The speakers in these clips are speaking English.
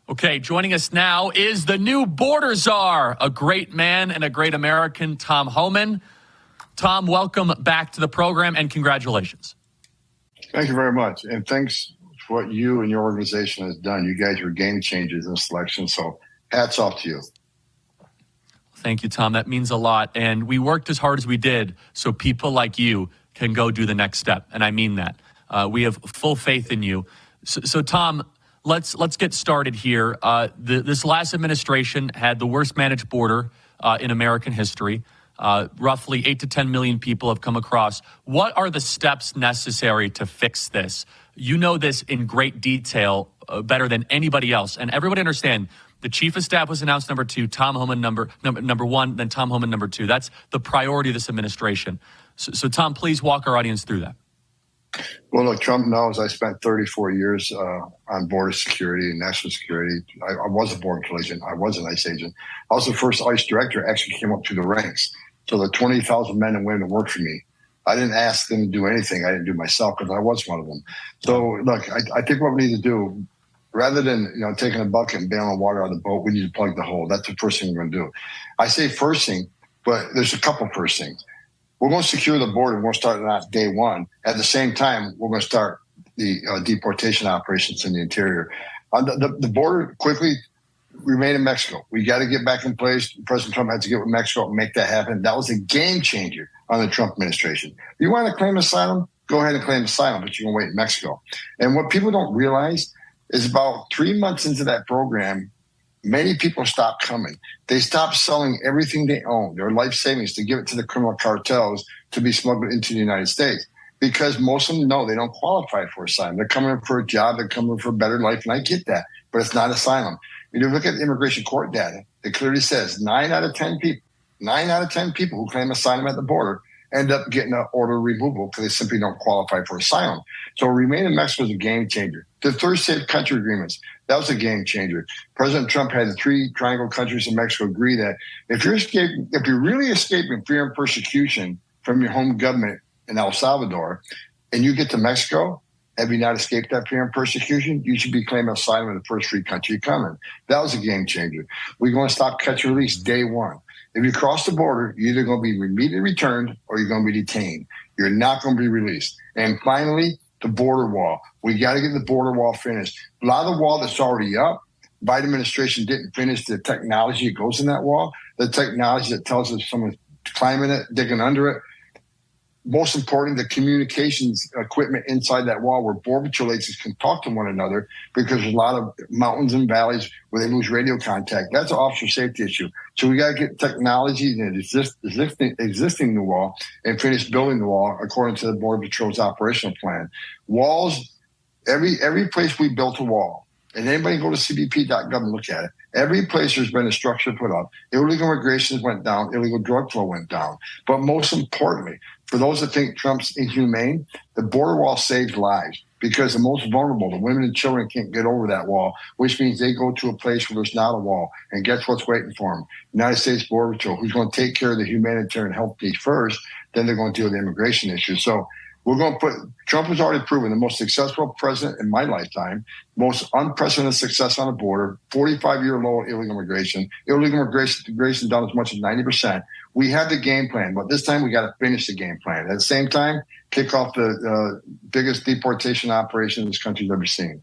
Okay, joining us now is the new border czar, a great man and a great American, Tom Homan. Tom, welcome back to the program and congratulations. Thank you very much. And thanks for what you and your organization has done. You guys were game changers in this election, so hats off to you. Thank you, Tom. That means a lot. And we worked as hard as we did so people like you can go do the next step. And I mean that. We have full faith in you. So Tom, let's get started here. This last administration had the worst managed border in American history. Roughly 8 to 10 million people have come across. What are the steps necessary to fix this? You know this in great detail, better than anybody else. And everybody understand, the chief of staff was announced number 2, Tom Homan number 1, then Tom Homan number 2. That's the priority of this administration. So Tom, please walk our audience through that. Well, look, Trump knows I spent 34 years on border security and national security. I was a border agent. I was an ICE agent. I was the first ICE director actually came up through the ranks. So the 20,000 men and women that worked for me, I didn't ask them to do anything. I didn't do myself because I was one of them. So, look, I think what we need to do, rather than taking a bucket and bailing water out of the boat, we need to plug the hole. That's the first thing we're going to do. I say first thing, but there's a couple first things. We're going to secure the border. We're going to start that day one. At the same time, we're going to start the deportation operations in the interior. The border quickly remain in Mexico. We got to get back in place. President Trump had to get with Mexico and make that happen. That was a game changer on the Trump administration. If you want to claim asylum, go ahead and claim asylum, but you're going to wait in Mexico. And what people don't realize is about 3 months into that program, many people stopped coming. They stopped selling everything they own, their life savings, to give it to the criminal cartels to be smuggled into the United States. Because most of them know they don't qualify for asylum. They're coming in for a job. They're coming in for a better life. And I get that. But it's not asylum. When you look at immigration court data, it clearly says 9 out of 10 people who claim asylum at the border end up getting an order of removal because they simply don't qualify for asylum. So remain in Mexico is a game changer. The third safe country agreements, that was a game changer. President Trump had the 3 triangle countries in Mexico agree that if you're really escaping fear and persecution from your home government in El Salvador and you get to Mexico, have you not escaped that fear and persecution? You should be claiming asylum in the first free country you come in. That was a game changer. We're going to stop catch and release day one. If you cross the border, you're either going to be immediately returned or you're going to be detained. You're not going to be released. And finally, the border wall. We got to get the border wall finished. A lot of the wall that's already up, Biden administration didn't finish the technology that goes in that wall, the technology that tells us if someone's climbing it, digging under it. Most important, the communications equipment inside that wall where Border Patrol agents can talk to one another, because there's a lot of mountains and valleys where they lose radio contact. That's an officer safety issue. So we got to get technology that existing the wall and finish building the wall according to the Border Patrol's operational plan. Walls, every place we built a wall, and anybody go to cbp.gov and look at it. Every place there's been a structure put up. Illegal immigration went down. Illegal drug flow went down. But most importantly, for those that think Trump's inhumane, the border wall saves lives, because the most vulnerable, the women and children, can't get over that wall, which means they go to a place where there's not a wall. And guess what's waiting for them? United States Border Patrol, who's going to take care of the humanitarian health needs first, then they're going to deal with the immigration issue. So we're going to Trump has already proven the most successful president in my lifetime, most unprecedented success on the border, 45-year low illegal immigration down as much as 90%. We have the game plan, but this time we got to finish the game plan. At the same time, kick off the biggest deportation operation this country's ever seen.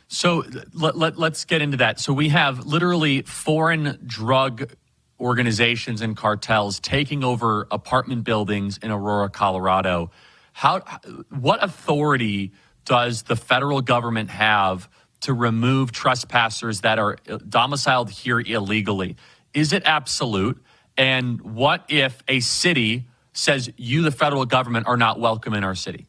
So let's get into that. So we have literally foreign drug organizations and cartels taking over apartment buildings in Aurora, Colorado. What authority does the federal government have to remove trespassers that are domiciled here illegally? Is it absolute? And what if a city says you, the federal government, are not welcome in our city?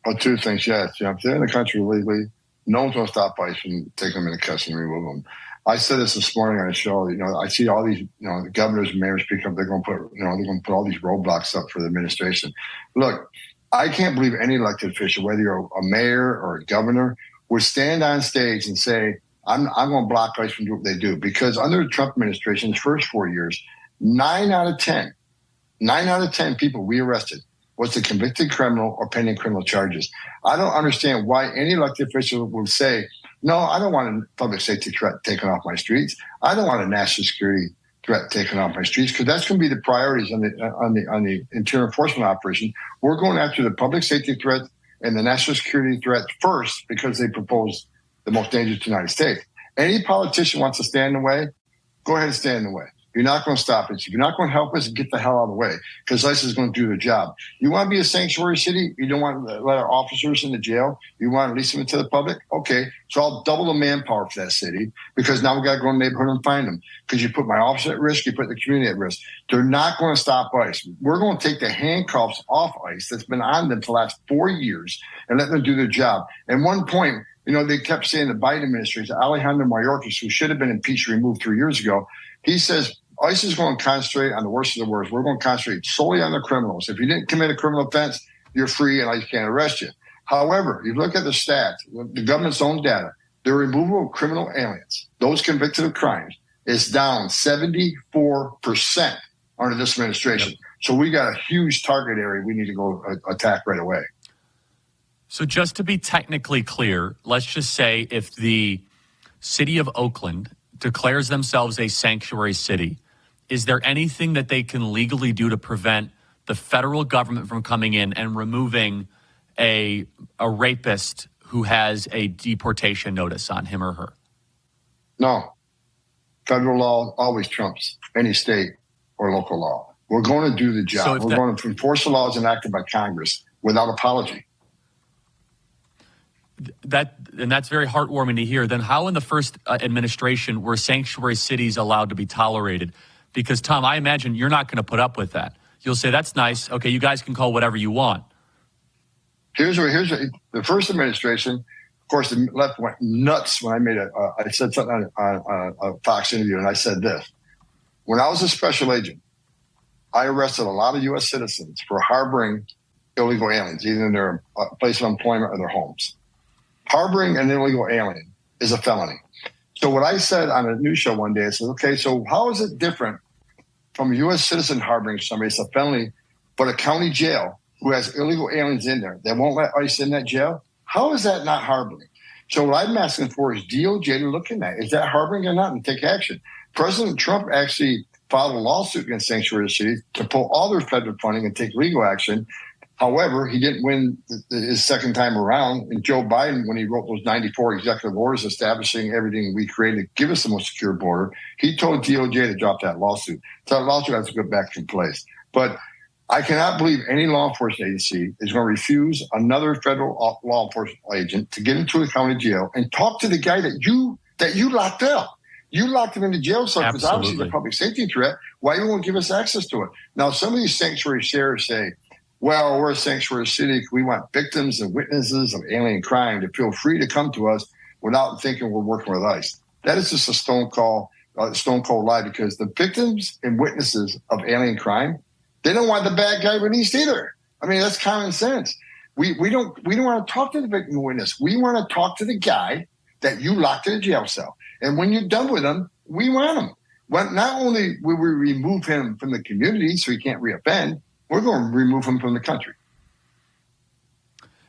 Well, 2 things, yes. If they're in the country illegally, no one's going to stop ICE from taking them into custody and remove them. I said this morning on a show. I see all these, the governors and mayors speak up. They're going to put all these roadblocks up for the administration. Look, I can't believe any elected official, whether you're a mayor or a governor, would stand on stage and say, I'm going to block ICE from doing what they do. Because under the Trump administration, his first 4 years, 9 out of 10 people we arrested was a convicted criminal or pending criminal charges. I don't understand why any elected official would say, No, I don't want a public safety threat taken off my streets. I don't want a national security threat taken off my streets, because that's going to be the priorities on the interior enforcement operation. We're going after the public safety threat and the national security threat first, because they propose the most dangerous to the United States. Any politician wants to stand in the way, go ahead and stand in the way. You're not going to stop us. If you're not going to help us, get the hell out of the way, because ICE is going to do their job. You want to be a sanctuary city? You don't want to let our officers in the jail? You want to release them to the public? Okay, so I'll double the manpower for that city, because now we got to go in the neighborhood and find them, because you put my officer at risk, you put the community at risk. They're not going to stop ICE. We're going to take the handcuffs off ICE that's been on them for the last 4 years and let them do their job. At one point, they kept saying the Biden administration, Alejandro Mayorkas, who should have been impeached and removed 3 years ago, he says, ICE is going to concentrate on the worst of the worst. We're going to concentrate solely on the criminals. If you didn't commit a criminal offense, you're free and ICE can't arrest you. However, you look at the stats, the government's own data, the removal of criminal aliens, those convicted of crimes, is down 74% under this administration. Yep. So we got a huge target area we need to go attack right away. So just to be technically clear, let's just say if the city of Oakland declares themselves a sanctuary city, is there anything that they can legally do to prevent the federal government from coming in and removing a rapist who has a deportation notice on him or her? No. Federal law always trumps any state or local law. We're going to do the job. We're going to enforce the laws enacted by Congress without apology. That's very heartwarming to hear. Then how in the first administration were sanctuary cities allowed to be tolerated? Because, Tom, I imagine you're not going to put up with that. You'll say, that's nice. Okay, you guys can call whatever you want. Here's the first administration. Of course, the left went nuts when I said something on a Fox interview, and I said this. When I was a special agent, I arrested a lot of U.S. citizens for harboring illegal aliens, either in their place of employment or their homes. Harboring an illegal alien is a felony. So what I said on a news show one day, I said, okay, so how is it different from a U.S. citizen harboring somebody? It's a felony, but a county jail who has illegal aliens in there that won't let ICE in that jail? How is that not harboring? So what I'm asking for is DOJ to look in that. Is that harboring or not, and take action? President Trump actually filed a lawsuit against sanctuary cities to pull all their federal funding and take legal action. However, he didn't win his second time around. And Joe Biden, when he wrote those 94 executive orders establishing everything we created to give us the most secure border, he told DOJ to drop that lawsuit. So that lawsuit has to go back in place. But I cannot believe any law enforcement agency is going to refuse another federal law enforcement agent to get into a county jail and talk to the guy that you locked up. You locked him in the jail cell because obviously the public safety threat. Why you won't give us access to it? Now, some of these sanctuary sharers say, well, we're a sanctuary city. We want victims and witnesses of alien crime to feel free to come to us without thinking we're working with ICE. That is just a stone cold lie, because the victims and witnesses of alien crime, they don't want the bad guy released either. I mean, that's common sense. We don't want to talk to the victim witness. We want to talk to the guy that you locked in a jail cell. And when you're done with him, we want him. Well, not only will we remove him from the community so he can't reoffend, we're going to remove him from the country.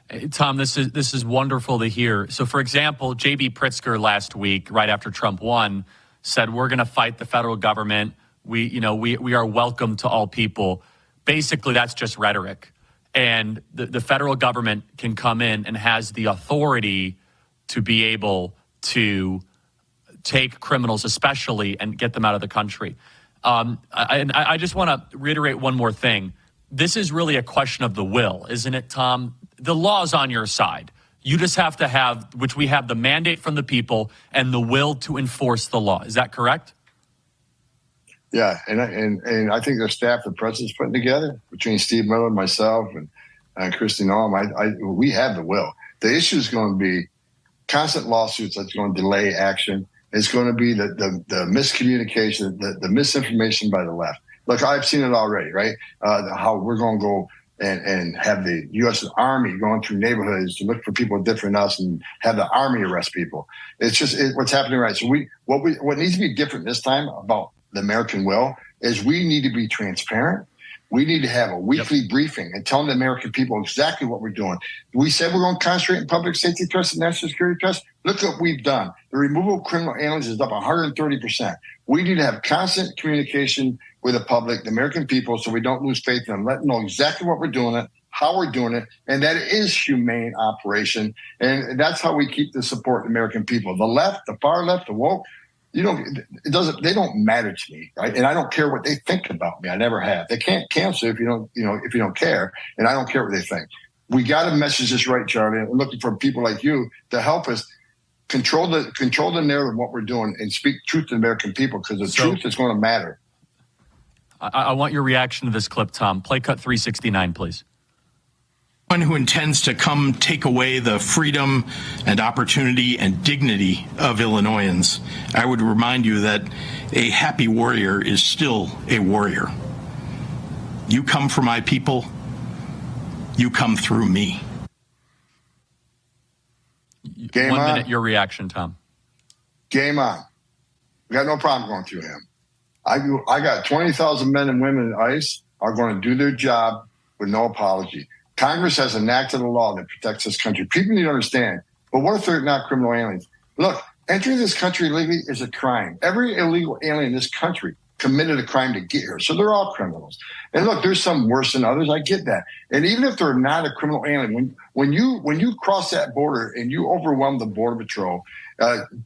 Hey, Tom, this is wonderful to hear. So, for example, J.B. Pritzker last week, right after Trump won, said we're going to fight the federal government. We are welcome to all people. Basically, that's just rhetoric. And the federal government can come in and has the authority to be able to take criminals, especially, and get them out of the country. I just want to reiterate one more thing. This is really a question of the will, isn't it, Tom? The law's on your side. You just have to have, which we have, the mandate from the people and the will to enforce the law. Is that correct? Yeah, and I think the staff the president's putting together, between Steve Miller, myself, and Kristi Noem, we have the will. The issue is going to be constant lawsuits that's going to delay action. It's going to be the miscommunication, the misinformation by the left. Look, I've seen it already, right? How we're going to go and have the U.S. Army going through neighborhoods to look for people different than us and have the Army arrest people. It's just what's happening, right? So what needs to be different this time about the American will is we need to be transparent. We need to have a weekly briefing and telling the American people exactly what we're doing. We said we're going to concentrate in public safety trust and national security trust. Look what we've done. The removal of criminal aliens is up 130%. We need to have constant communication with the public, the American people, so we don't lose faith in them. Let them know exactly what we're doing, how we're doing it, and that it is humane operation. And that's how we keep the support of the American people. The left, the far left, the woke, they don't matter to me, right? And I don't care what they think about me. I never have. They can't cancel if you don't care, and I don't care what they think. We got to message this right, Charlie. I'm looking for people like you to help us control the narrative of what we're doing and speak truth to the American people, because the truth is going to matter. I want your reaction to this clip, Tom. Play cut 369, please. One who intends to come take away the freedom and opportunity and dignity of Illinoisans, I would remind you that a happy warrior is still a warrior. You come for my people, you come through me. Game 1 on. minute, your reaction, Tom. Game on. We got no problem going through him. I got 20,000 men and women in ICE are going to do their job with no apology. Congress has enacted a law that protects this country. People need to understand. But what if they're not criminal aliens? Look, entering this country illegally is a crime. Every illegal alien in this country committed a crime to get here. So they're all criminals. And look, there's some worse than others. I get that. And even if they're not a criminal alien, when you cross that border and you overwhelm the Border Patrol,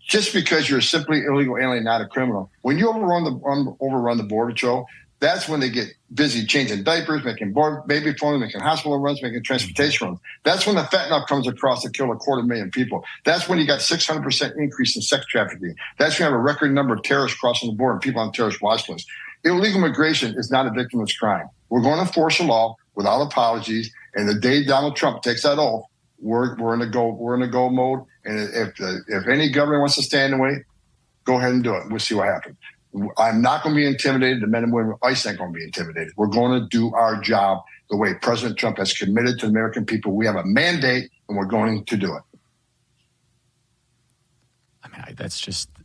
just because you're simply illegal alien, not a criminal, when you overrun the Border Patrol, that's when they get busy changing diapers, making baby formula, making hospital runs, making transportation runs. That's when the fentanyl comes across to kill 250,000 people. That's when you got 600% increase in sex trafficking. That's when you have a record number of terrorists crossing the border and people on terrorist watch lists. Illegal immigration is not a victimless crime. We're going to enforce a law without apologies. And the day Donald Trump takes that oath, we're in a go mode. And if any government wants to stand in the way, go ahead and do it. We'll see what happens. I'm not going to be intimidated. The men and women of ICE ain't going to be intimidated. We're going to do our job the way President Trump has committed to the American people. We have a mandate, and we're going to do it. I mean,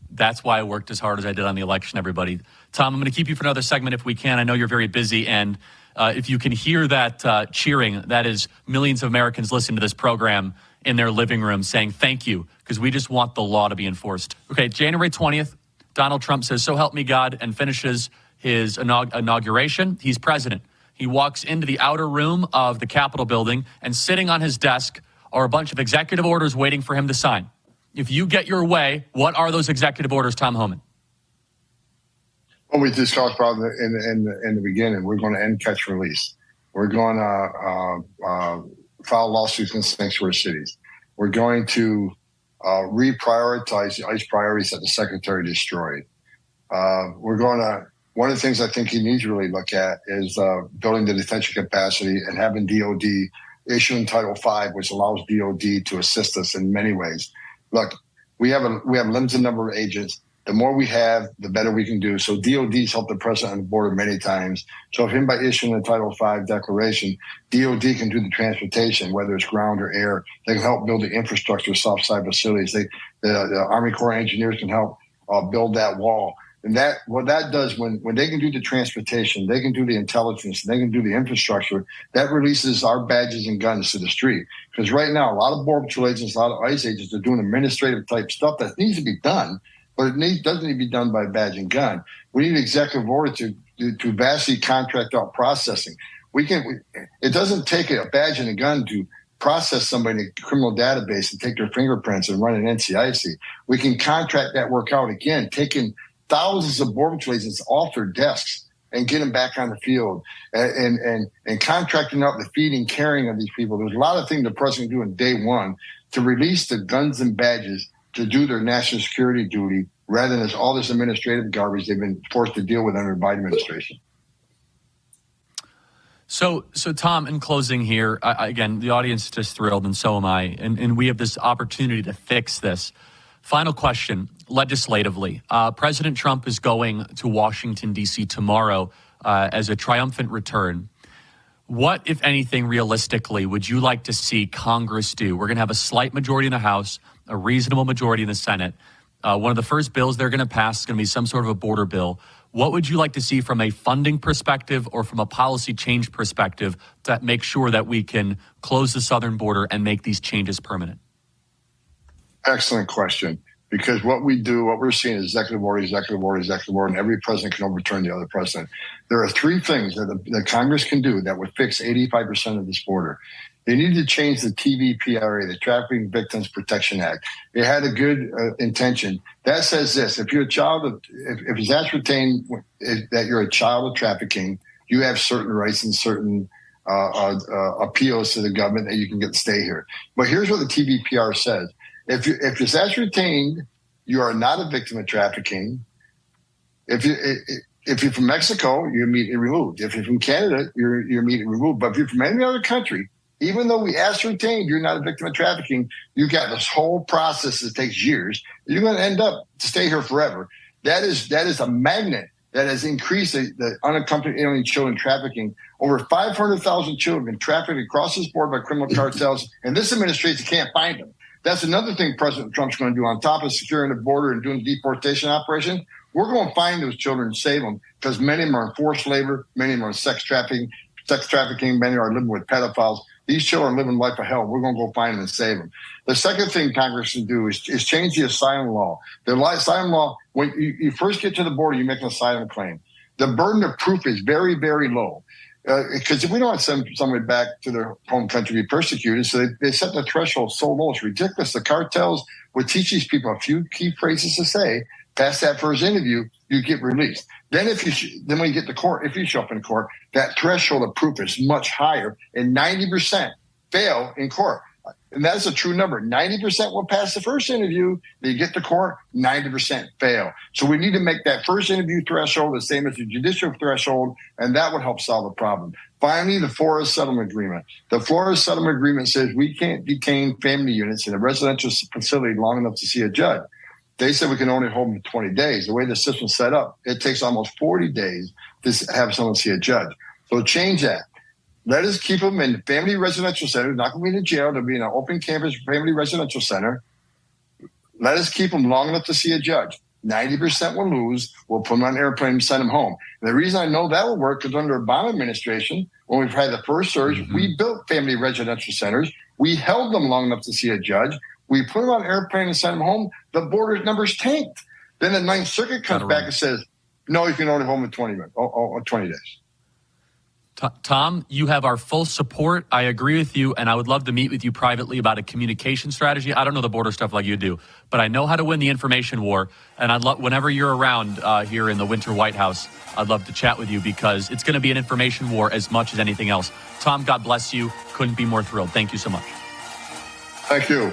that's why I worked as hard as I did on the election, everybody. Tom, I'm going to keep you for another segment if we can. I know you're very busy, and if you can hear that cheering, that is millions of Americans listening to this program in their living room saying thank you, because we just want the law to be enforced. Okay, January 20th. Donald Trump says, "So help me God," and finishes his inauguration. He's president. He walks into the outer room of the Capitol building, and sitting on his desk are a bunch of executive orders waiting for him to sign. If you get your way, what are those executive orders, Tom Homan? Well, we discussed probably in the beginning. We're going to end catch and release. We're going to file lawsuits in sanctuary cities. We're going to reprioritize the ICE priorities that the secretary destroyed. One of the things I think he needs to really look at is building the detention capacity and having DOD issuing Title V, which allows DOD to assist us in many ways. Look, we have limited number of agents. The more we have, the better we can do. So DOD's helped the president on the border many times. So if him by issuing a Title V declaration, DOD can do the transportation, whether it's ground or air. They can help build the infrastructure, soft side facilities. The Army Corps of Engineers can help build that wall. And what that does, when they can do the transportation, they can do the intelligence, they can do the infrastructure, that releases our badges and guns to the street. Because right now, a lot of Border Patrol agents, a lot of ICE agents are doing administrative type stuff that needs to be done. But it doesn't need to be done by badge and gun. We need an executive order to vastly contract out processing. It doesn't take a badge and a gun to process somebody in a criminal database and take their fingerprints and run an NCIC. We can contract that work out again, taking thousands of Border Patrol agents off their desks and get them back on the field and contracting out the feeding, carrying of these people. There's a lot of things the president can do in day one to release the guns and badges to do their national security duty rather than all this administrative garbage they've been forced to deal with under the Biden administration. So Tom, in closing here, again, the audience is just thrilled, and so am I, and we have this opportunity to fix this. Final question, legislatively. President Trump is going to Washington, D.C. tomorrow as a triumphant return. What, if anything, realistically, would you like to see Congress do? We're going to have a slight majority in the House, a reasonable majority in the Senate. One of the first bills they're going to pass is going to be some sort of a border bill. What would you like to see from a funding perspective or from a policy change perspective to make sure that we can close the southern border and make these changes permanent? Excellent question. Because what we're seeing is executive order, and every president can overturn the other president. There are three things that the Congress can do that would fix 85% of this border. They need to change the TVPRA, the Trafficking Victims Protection Act. It had a good intention. That says this: if you're a child of, if it's ascertained that you're a child of trafficking, you have certain rights and certain appeals to the government that you can get to stay here. But here's what the TVPR says. If it's ascertained you are not a victim of trafficking, if you're from Mexico, you're immediately removed. If you're from Canada, you're immediately removed. But if you're from any other country, even though we ascertained you're not a victim of trafficking, you got this whole process that takes years. You're going to end up to stay here forever. That is a magnet that has increased the unaccompanied alien children trafficking. Over 500,000 children have been trafficked across this border by criminal cartels, and this administration can't find them. That's another thing President Trump's going to do on top of securing the border and doing deportation operations. We're going to find those children and save them because many of them are in forced labor, many of them are in sex trafficking, many are living with pedophiles. These children are living life of hell. We're going to go find them and save them. The second thing Congress can do is change the asylum law. The asylum law, when you first get to the border, you make an asylum claim. The burden of proof is very, very low. Because if we don't send somebody back to their home country to be persecuted, so they set the threshold so low, it's ridiculous. The cartels would teach these people a few key phrases to say. Past that first interview, you get released. Then when you get to court, if you show up in court, that threshold of proof is much higher, and 90% fail in court. And that's a true number. 90% will pass the first interview. They get to court, 90% fail. So we need to make that first interview threshold the same as the judicial threshold, and that would help solve the problem. Finally, the Flores Settlement Agreement. The Flores Settlement Agreement says we can't detain family units in a residential facility long enough to see a judge. They said we can only hold them 20 days. The way the system's set up, it takes almost 40 days to have someone see a judge. So change that. Let us keep them in family residential centers, not going to be in a jail. They'll be in an open campus family residential center. Let us keep them long enough to see a judge. 90% will lose. We'll put them on an airplane and send them home. And the reason I know that will work is under the Obama administration, when we've had the first surge, we built family residential centers. We held them long enough to see a judge. We put them on an airplane and send them home. The border numbers tanked. Then the Ninth Circuit comes back and says, no, you can only hold them in 20 days. Tom, you have our full support. I agree with you, and I would love to meet with you privately about a communication strategy. I don't know the border stuff like you do, but I know how to win the information war, and I'd love, whenever you're around here in the winter White House, I'd love to chat with you because it's going to be an information war as much as anything else. Tom, God bless you. Couldn't be more thrilled. Thank you so much. Thank you.